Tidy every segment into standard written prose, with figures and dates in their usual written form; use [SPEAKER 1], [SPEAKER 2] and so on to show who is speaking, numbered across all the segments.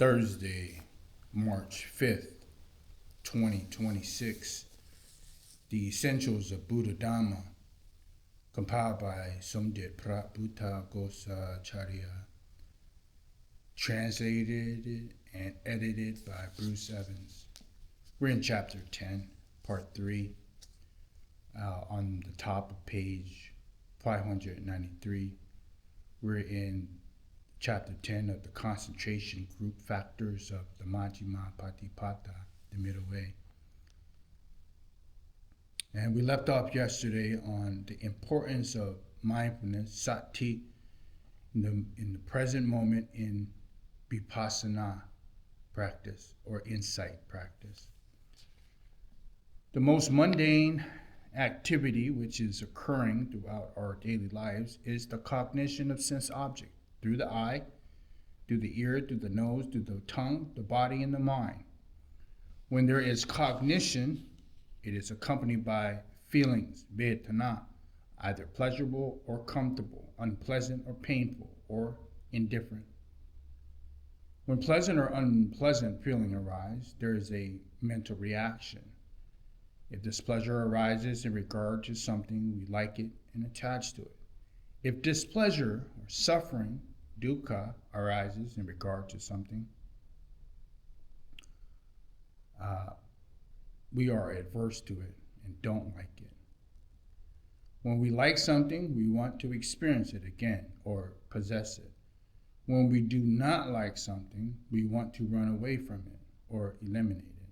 [SPEAKER 1] Thursday, March 5th, 2026. The Essentials of Buddha Dhamma, compiled by Somdet Prabhuta Gosacharya, translated and edited by Bruce Evans. We're in chapter 10, part 3, on the top of page 593. We're in chapter 10 of the concentration group factors of the Majjhima Patipata, the middle way. And we left off yesterday on the importance of mindfulness, Sati, in the present moment in vipassana practice or insight practice. The most mundane activity which is occurring throughout our daily lives is the cognition of sense object through the eye, through the ear, through the nose, through the tongue, the body, and the mind. When there is cognition, it is accompanied by feelings, vedana, either pleasurable or comfortable, unpleasant or painful, or indifferent. When pleasant or unpleasant feeling arise, there is a mental reaction. If displeasure arises in regard to something, we like it and attach to it. If displeasure or suffering, dukkha, arises in regard to something, we are adverse to it and don't like it. When we like something, we want to experience it again or possess it. When we do not like something, we want to run away from it or eliminate it.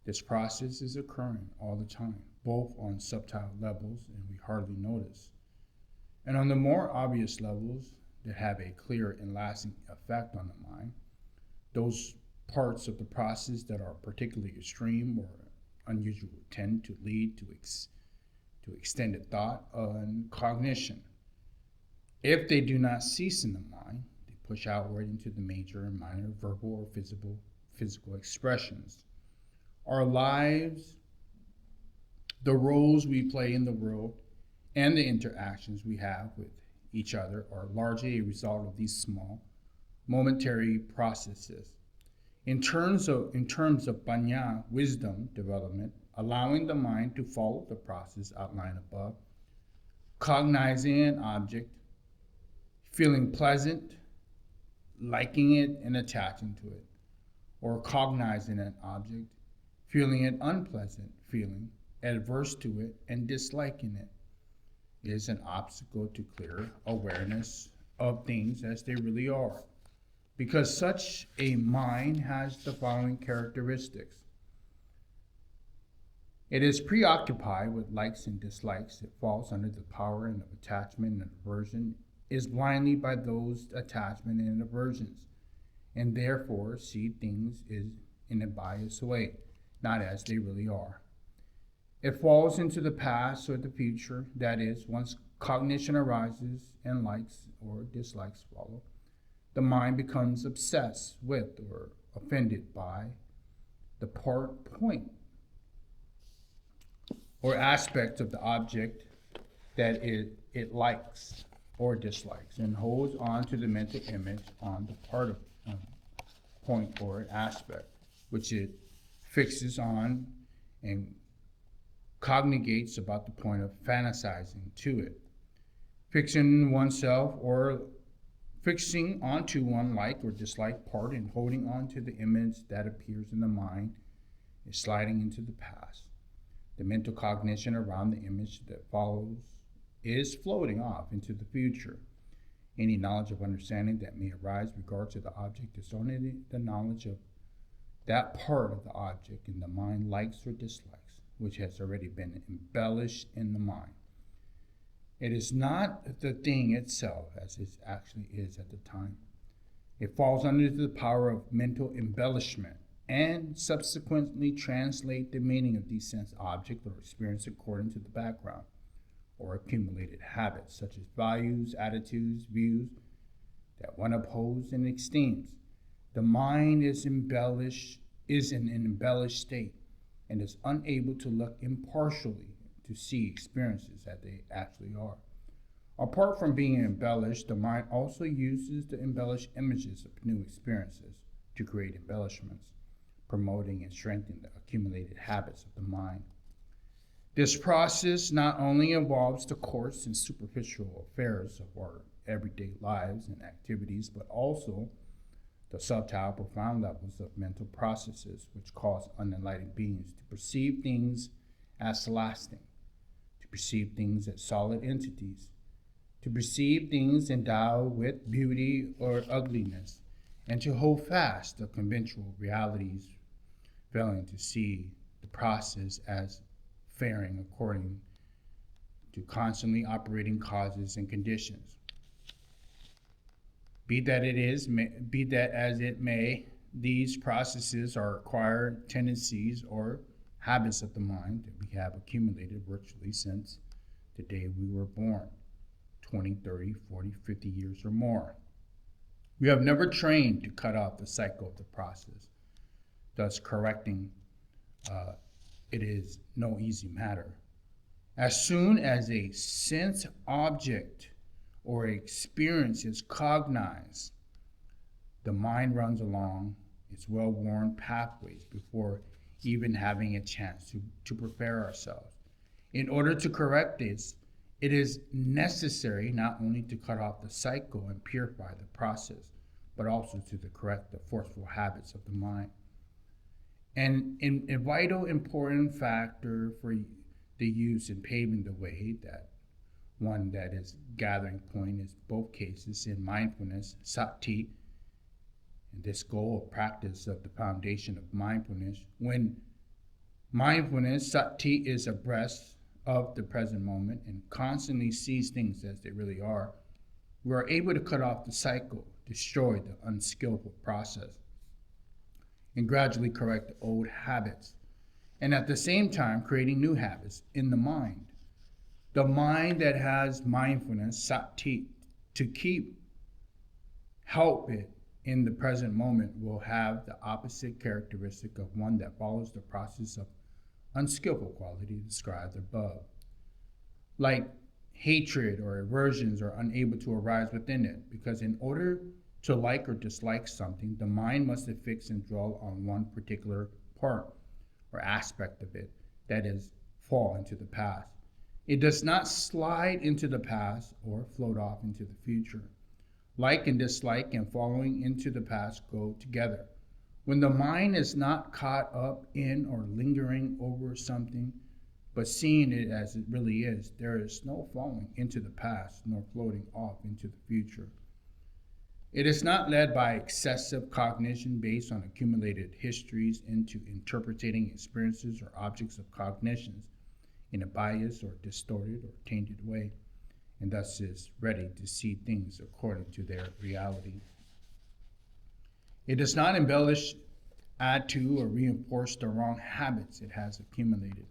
[SPEAKER 1] This process is occurring all the time, both on subtle levels, and we hardly notice, and on the more obvious levels that have a clear and lasting effect on the mind. Those parts of the process that are particularly extreme or unusual tend to lead to extended thought and cognition. If they do not cease in the mind, they push outward into the major and minor verbal or physical expressions. Our lives, the roles we play in the world, and the interactions we have with each other are largely a result of these small, momentary processes. In terms of panya, wisdom development, allowing the mind to follow the process outlined above, cognizing an object, feeling pleasant, liking it and attaching to it, or cognizing an object, feeling an unpleasant feeling, adverse to it, and disliking it, is an obstacle to clear awareness of things as they really are. Because such a mind has the following characteristics. It is preoccupied with likes and dislikes. It falls under the power of attachment and aversion, is blinded by those attachment and aversions, and therefore see things in a biased way, not as they really are. It falls into the past or the future, that is, once cognition arises and likes or dislikes follow, the mind becomes obsessed with or offended by the point or aspect of the object that it likes or dislikes, and holds on to the mental image on the part of point or aspect, which it fixes on and cognigates about the point of fantasizing to it. Fixing oneself or fixing onto one like or dislike part and holding on to the image that appears in the mind is sliding into the past. The mental cognition around the image that follows is floating off into the future. Any knowledge of understanding that may arise with regard to the object is only the knowledge of that part of the object in the mind likes or dislikes, which has already been embellished in the mind. It is not the thing itself as it actually is at the time. It falls under the power of mental embellishment and subsequently translate the meaning of these sense objects or experience according to the background or accumulated habits, such as values, attitudes, views that one upholds and esteems. The mind is in an embellished state and is unable to look impartially to see experiences as they actually are. Apart from being embellished, the mind also uses to embellish images of new experiences, to create embellishments, promoting and strengthening the accumulated habits of the mind. This process not only involves the coarse and superficial affairs of our everyday lives and activities, but also the subtle, profound levels of mental processes which cause unenlightened beings to perceive things as lasting, to perceive things as solid entities, to perceive things endowed with beauty or ugliness, and to hold fast the conventional realities, failing to see the process as faring according to constantly operating causes and conditions. Be that as it may, these processes are acquired tendencies or habits of the mind that we have accumulated virtually since the day we were born, 20, 30, 40, 50 years or more. We have never trained to cut off the cycle of the process, thus correcting it is no easy matter. As soon as a sense object or experience is cognized, the mind runs along its well-worn pathways before even having a chance to prepare ourselves. In order to correct this, it is necessary not only to cut off the cycle and purify the process, but also to correct the forceful habits of the mind. And a vital important factor for the use in paving the way, that one that is gathering point, is both cases in mindfulness, Sati, and this goal of practice of the foundation of mindfulness. When mindfulness, Sati, is abreast of the present moment and constantly sees things as they really are, we are able to cut off the cycle, destroy the unskillful process, and gradually correct the old habits, and at the same time creating new habits in the mind. The mind that has mindfulness, Sati, to help it in the present moment will have the opposite characteristic of one that follows the process of unskillful quality described above. Like hatred or aversions are unable to arise within it, because in order to like or dislike something, the mind must affix and dwell on one particular part or aspect of it, that is, fall into the past. It does not slide into the past or float off into the future. Like and dislike and following into the past go together. When the mind is not caught up in or lingering over something, but seeing it as it really is, there is no falling into the past nor floating off into the future. It is not led by excessive cognition based on accumulated histories into interpreting experiences or objects of cognitions in a biased or distorted or tainted way, and thus is ready to see things according to their reality. It does not embellish, add to, or reinforce the wrong habits it has accumulated.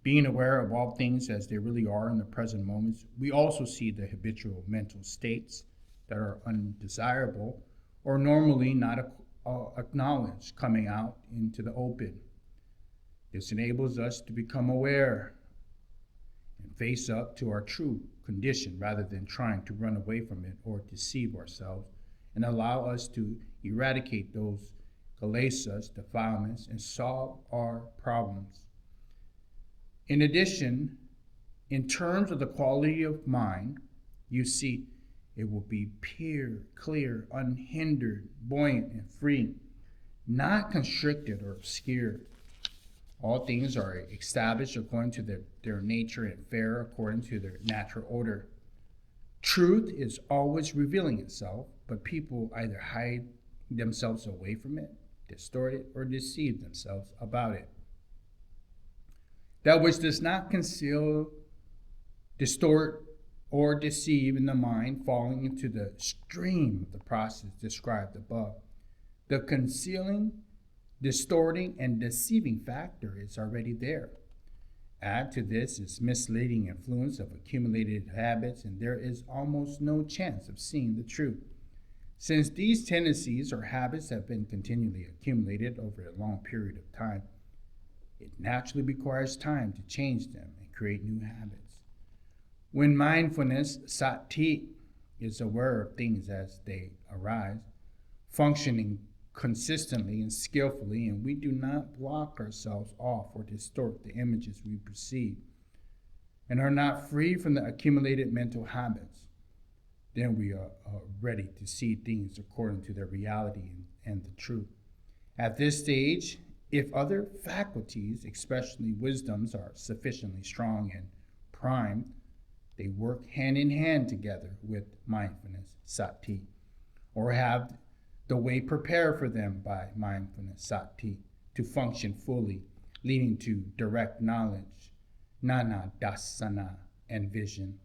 [SPEAKER 1] Being aware of all things as they really are in the present moments, we also see the habitual mental states that are undesirable or normally not acknowledged coming out into the open. This enables us to become aware and face up to our true condition rather than trying to run away from it or deceive ourselves, and allow us to eradicate those kilesas, defilements, and solve our problems. In addition, in terms of the quality of mind, you see, it will be pure, clear, unhindered, buoyant, and free, not constricted or obscured. All things are established according to their nature and fair according to their natural order. Truth is always revealing itself, but people either hide themselves away from it, distort it, or deceive themselves about it. That which does not conceal, distort, or deceive in the mind, falling into the stream of the process described above. The concealing, distorting, and deceiving factor is already there. Add to this its misleading influence of accumulated habits, and there is almost no chance of seeing the truth. Since these tendencies or habits have been continually accumulated over a long period of time, it naturally requires time to change them and create new habits. When mindfulness, Sati, is aware of things as they arise, functioning consistently and skillfully, and we do not block ourselves off or distort the images we perceive, and are not free from the accumulated mental habits, then we are ready to see things according to their reality and the truth. At this stage, if other faculties, especially wisdoms, are sufficiently strong and primed, they work hand in hand together with mindfulness, Sati, or have the way prepared for them by mindfulness, Sati, to function fully, leading to direct knowledge, Nana Dasana, and vision,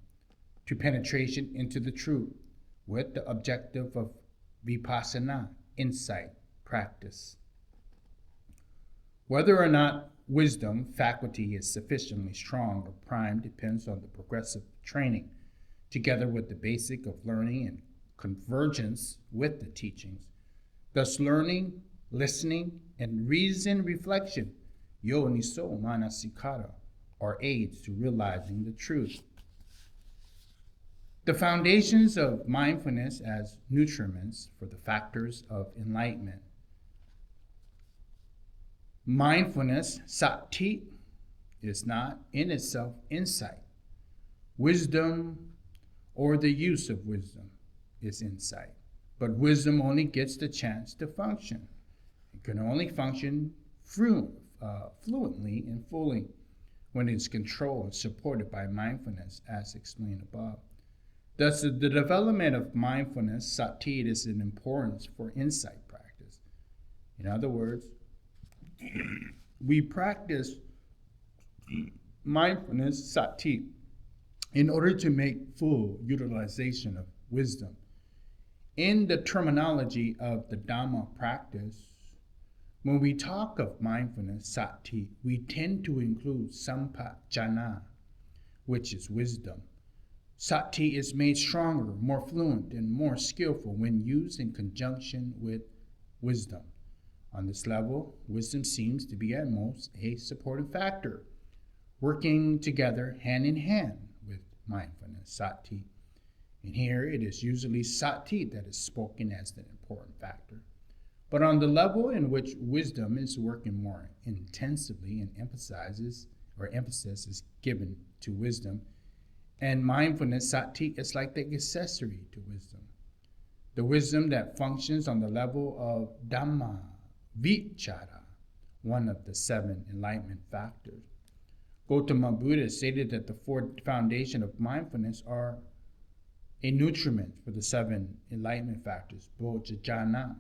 [SPEAKER 1] to penetration into the truth, with the objective of vipassana, insight, practice. Whether or not wisdom faculty is sufficiently strong or primed depends on the progressive training, together with the basic of learning and convergence with the teachings. Thus, learning, listening, and reason reflection, yo niso manasikara, are aids to realizing the truth. The foundations of mindfulness as nutriments for the factors of enlightenment. Mindfulness, Sati, is not in itself insight. Wisdom, or the use of wisdom, is insight. But wisdom only gets the chance to function. It can only function fluently and fully when it's controlled and supported by mindfulness, as explained above. Thus, the development of mindfulness, Sati, is an importance for insight practice. In other words, we practice mindfulness, Sati, in order to make full utilization of wisdom. In the terminology of the Dhamma practice, when we talk of mindfulness, Sati, we tend to include sampajana, which is wisdom. Sati is made stronger, more fluent, and more skillful when used in conjunction with wisdom. On this level, wisdom seems to be at most a supportive factor, working together hand in hand with mindfulness, Sati. And here it is usually Sati that is spoken as the important factor. But on the level in which wisdom is working more intensively and emphasis is given to wisdom, and mindfulness, Sati, is like the accessory to wisdom. The wisdom that functions on the level of Dhamma Vichara, one of the 7 enlightenment factors. Gautama Buddha stated that the 4 foundations of mindfulness are a nutriment for the 7 enlightenment factors, Bodhijana,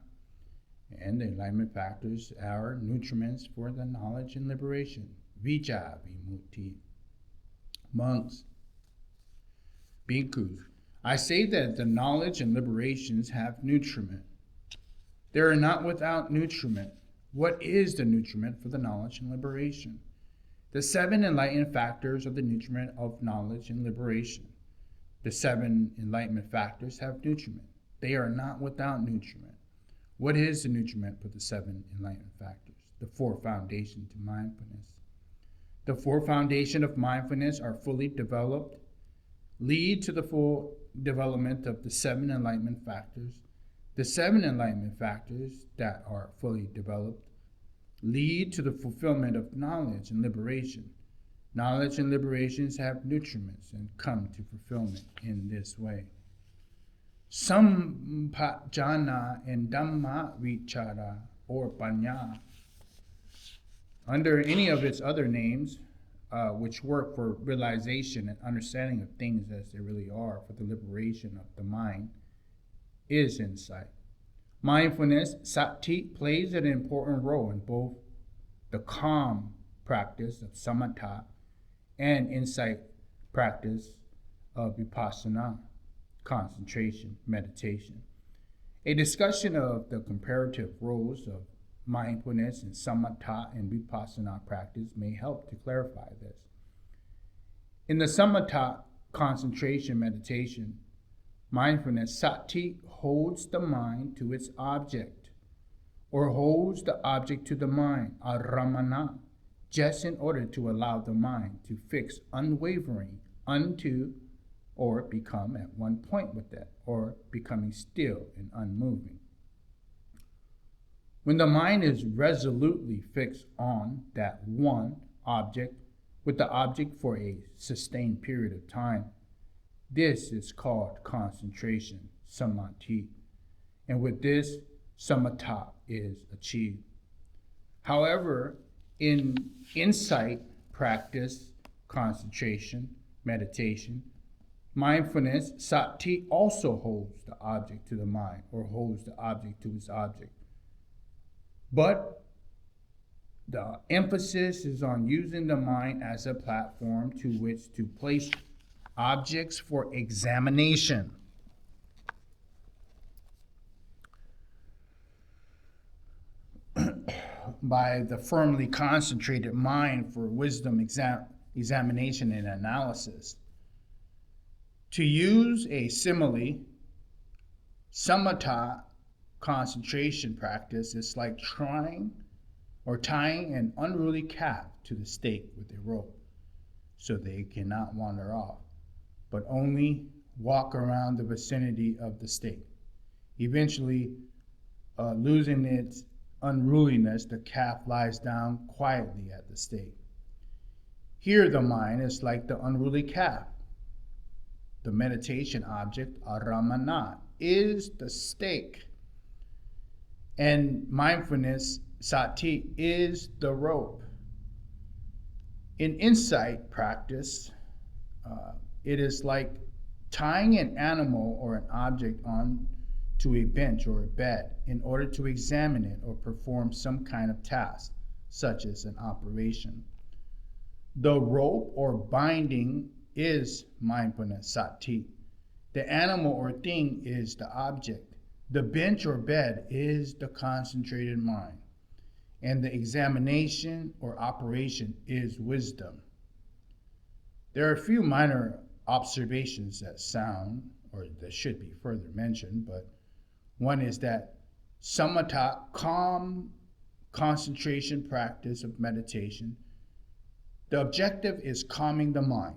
[SPEAKER 1] and the enlightenment factors are nutriments for the knowledge and liberation, Vijja Vimutti. Monks, bhikkhus, I say that the knowledge and liberations have nutriment. They are not without nutriment. What is the nutriment for the knowledge and liberation? The 7 enlightenment factors are the nutriment of knowledge and liberation. The 7 enlightenment factors have nutriment. They are not without nutriment. What is the nutriment for the 7 enlightenment factors? The 4 foundations to mindfulness. The 4 foundations of mindfulness are fully developed, lead to the full development of the 7 enlightenment factors. The 7 enlightenment factors that are fully developed lead to the fulfillment of knowledge and liberation. Knowledge and liberations have nutriments and come to fulfillment in this way. Sampajana and Dhamma Vichara, or Panya, under any of its other names, which work for realization and understanding of things as they really are, for the liberation of the mind, is insight. Mindfulness, Sati, plays an important role in both the calm practice of samatha and insight practice of vipassana, concentration, meditation. A discussion of the comparative roles of mindfulness and samatha and vipassana practice may help to clarify this. In the samatha, concentration, meditation, mindfulness, Sati, holds the mind to its object, or holds the object to the mind, aramana, just in order to allow the mind to fix unwavering unto, or become at one point with it, or becoming still and unmoving. When the mind is resolutely fixed on that one object with the object for a sustained period of time, this is called concentration, samadhi. And with this, samatha is achieved. However, in insight practice, concentration, meditation, mindfulness, sati also holds the object to the mind or holds the object to its object. But the emphasis is on using the mind as a platform to which to place objects for examination. By the firmly concentrated mind for wisdom examination and analysis. To use a simile, samatha concentration practice is like tying an unruly calf to the stake with a rope so they cannot wander off, but only walk around the vicinity of the stake. Eventually, losing its unruliness, the calf lies down quietly at the stake. Here the mind is like the unruly calf. The meditation object, aramana, is the stake. And mindfulness, sati, is the rope. In insight practice, it is like tying an animal or an object on to a bench or a bed in order to examine it or perform some kind of task, such as an operation. The rope or binding is mindfulness, sati. The animal or thing is the object. The bench or bed is the concentrated mind. And the examination or operation is wisdom. There are a few minor observations that sound, or that should be further mentioned, but one is that samatha, calm concentration practice of meditation, the objective is calming the mind.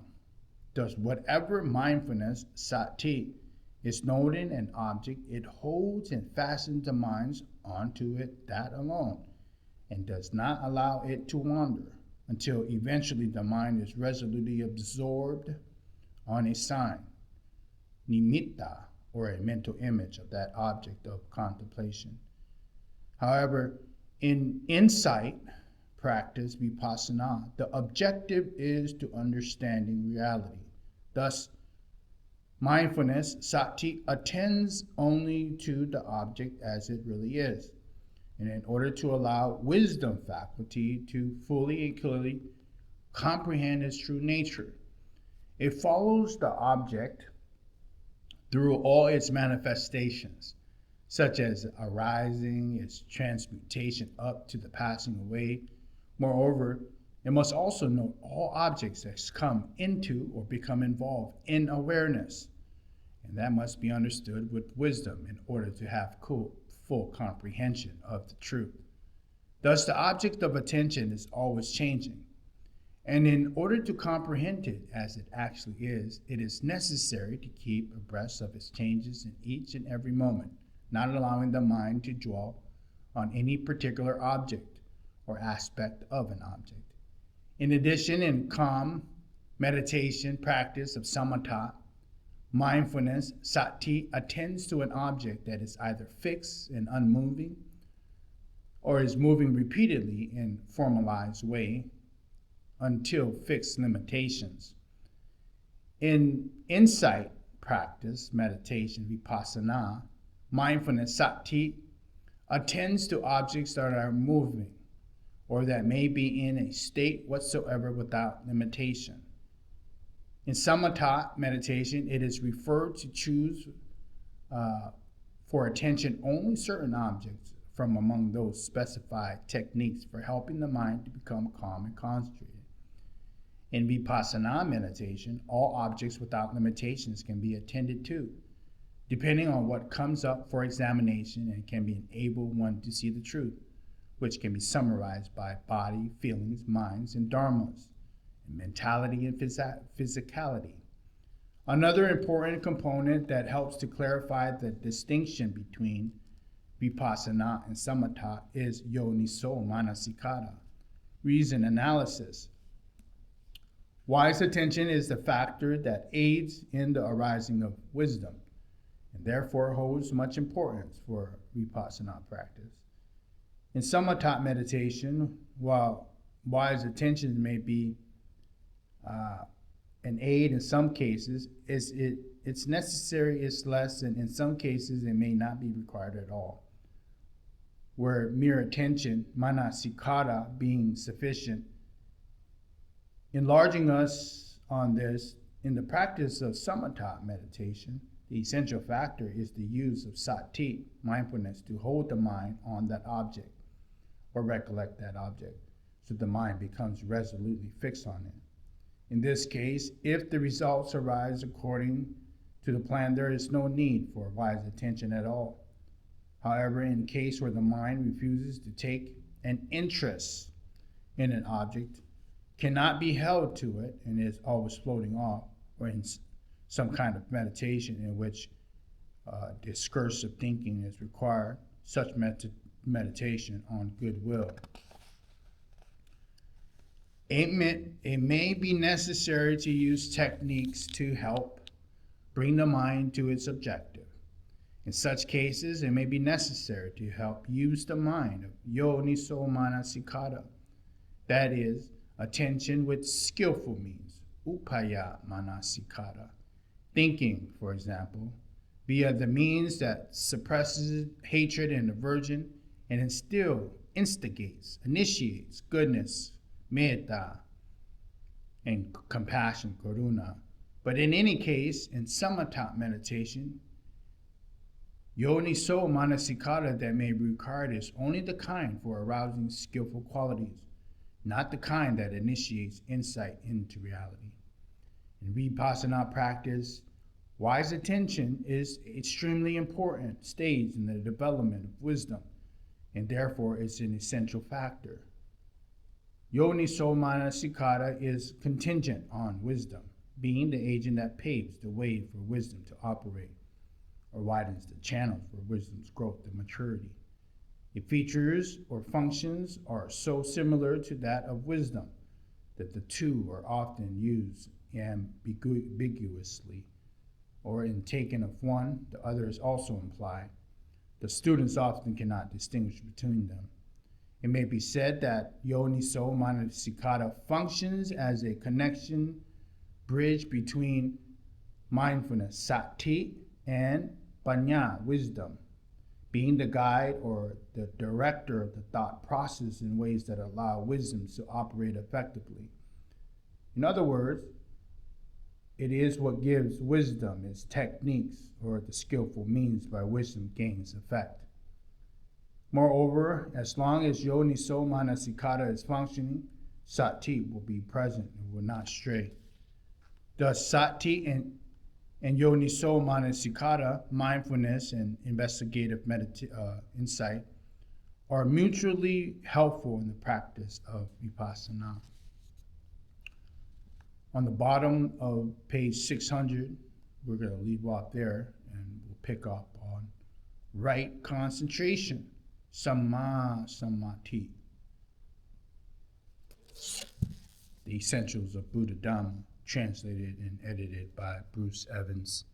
[SPEAKER 1] Thus, whatever mindfulness, sati, is noting an object, it holds and fastens the mind onto it, that alone, and does not allow it to wander until eventually the mind is resolutely absorbed on a sign, nimitta, or a mental image of that object of contemplation. However, in insight practice, vipassana, the objective is to understanding reality. Thus, mindfulness, sati, attends only to the object as it really is. And in order to allow wisdom faculty to fully and clearly comprehend its true nature, it follows the object through all its manifestations, such as arising, its transmutation up to the passing away. Moreover, it must also note all objects that come into or become involved in awareness, and that must be understood with wisdom in order to have full comprehension of the truth. Thus, the object of attention is always changing, and in order to comprehend it as it actually is, it is necessary to keep abreast of its changes in each and every moment, not allowing the mind to dwell on any particular object or aspect of an object. In addition, in calm meditation practice of samatha, mindfulness, sati, attends to an object that is either fixed and unmoving or is moving repeatedly in formalized way until fixed limitations. In insight practice, meditation, vipassana, mindfulness, sati, attends to objects that are moving or that may be in a state whatsoever without limitation. In samatha meditation, it is referred to choose for attention only certain objects from among those specified techniques for helping the mind to become calm and concentrated. In vipassana meditation, all objects without limitations can be attended to, depending on what comes up for examination, and can enable one to see the truth, which can be summarized by body, feelings, minds, and dharmas, and mentality and physicality. Another important component that helps to clarify the distinction between Vipassana and Samatha is Yoniso Manasikara, reason analysis. Wise attention is the factor that aids in the arising of wisdom, and therefore holds much importance for Vipassana practice. In Samatha meditation, while wise attention may be an aid in some cases, it's necessary, it's less, and in some cases it may not be required at all. Where mere attention, manasikara, being sufficient, enlarging us on this, in the practice of samatha meditation, the essential factor is the use of sati, mindfulness, to hold the mind on that object or recollect that object, so the mind becomes resolutely fixed on it. In this case, if the results arise according to the plan, there is no need for wise attention at all. However, in case where the mind refuses to take an interest in an object, cannot be held to it, and is always floating off, or in some kind of meditation in which discursive thinking is required, such meditation on goodwill. It may be necessary to use techniques to help bring the mind to its objective. In such cases, it may be necessary to help use the mind of yoniso manasikara, that is, attention with skillful means, upaya manasikara, thinking, for example, via the means that suppresses hatred and aversion and instigates, initiates goodness, metta, and compassion, karuna. But in any case, in samatha meditation, yoniso manasikara that may be required is only the kind for arousing skillful qualities, not the kind that initiates insight into reality. In vipassana practice, wise attention is an extremely important stage in the development of wisdom, and therefore is an essential factor. Yoniso manasikara is contingent on wisdom, being the agent that paves the way for wisdom to operate, or widens the channels for wisdom's growth and maturity. Its features or functions are so similar to that of wisdom that the two are often used ambiguously, or in taken of one, the other is also implied. The students often cannot distinguish between them. It may be said that yoniso manasikara functions as a connection bridge between mindfulness, sati, and panya, wisdom, being the guide or the director of the thought process in ways that allow wisdom to operate effectively. In other words, it is what gives wisdom its techniques, or the skillful means by which wisdom gains effect. Moreover, as long as yoniso manasikara is functioning, sati will be present and will not stray. Thus, sati and yoniso manasikara, mindfulness and investigative insight, are mutually helpful in the practice of vipassana. On the bottom of page 600, we're going to leave off there, and we'll pick up on right concentration, samma samadhi, the essentials of Buddha Dhamma, translated and edited by Bruce Evans.